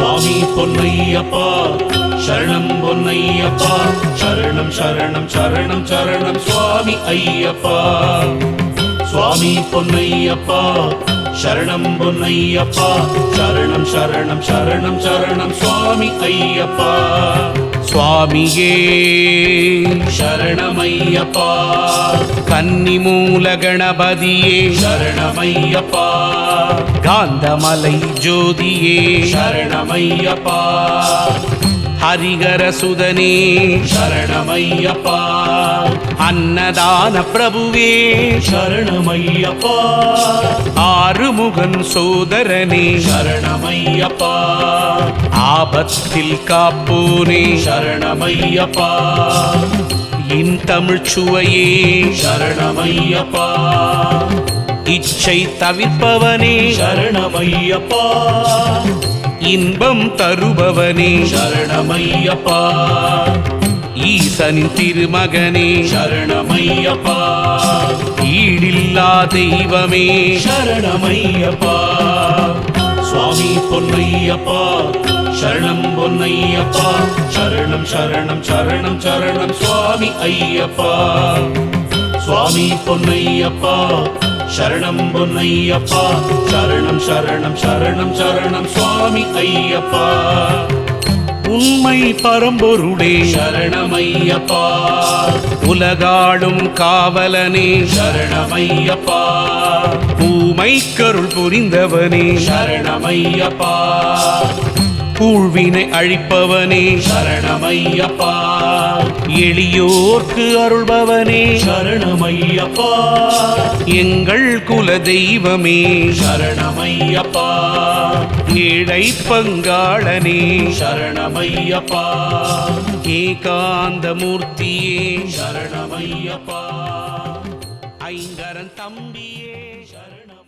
சுவாமி பொன்னையப்பா சரணம் பொன்னையப்பா சரணம் சரணம் சரணம் சரணம் சுவாமி ஐயப்பா சுவாமி பொன்னையப்பா சரணம் பொன்னையப்பா சரணம் சரணம் சரணம் சரணம் சுவாமி ஐயப்பா சுவாமியே சரணமையப்பா கன்னிமூல கணபதியே சரணமையப்பா காந்தமலை ஜோதியே சரணமையப்பா ஹரிகர சுதனே சரணமையப்பா அன்னதான பிரபுவே சரணமையப்பா ஆறுமுகன் சோதரனே சரணமையப்பா ஆபத்தில் காப்போனே சரணமையப்பா இன் தமிழ் சுவையே சரணமையப்பா இச்சை தவிர்ப்பவனே சரணமையப்பா இன்பம் தருபவனே சரணமையப்பா ஈசனின் திருமகனே சரணமையப்பா ஈடில்லா தெய்வமே சரணமையப்பா சுவாமி பொன்னையப்பா சரணம் பொன்னையப்பா சரணம் சரணம் சரணம் சரணம் சுவாமி ஐயப்பா சுவாமி பொன்னையப்பா சரணம் பொன்னையப்பா சரணம் சரணம் சரணம் சரணம் சுவாமி ஐயப்பா உண்மை பரம்பொருளே சரணமையப்பா உலகாடும் காவலனே சரணமையப்பா ஊமை கருள் புரிந்தவனே சரணமையப்பா கூழ்வினை அழிப்பவனே சரணமையப்பா எளியோர்க்கு அருள்பவனே சரணமையப்பா எங்கள் குல தெய்வமே சரணமையப்பா ஏழை பங்காளனே சரணமையப்பா ஏகாந்த மூர்த்தியே சரணமையப்பா ஐங்கரன் தம்பியே சரணம்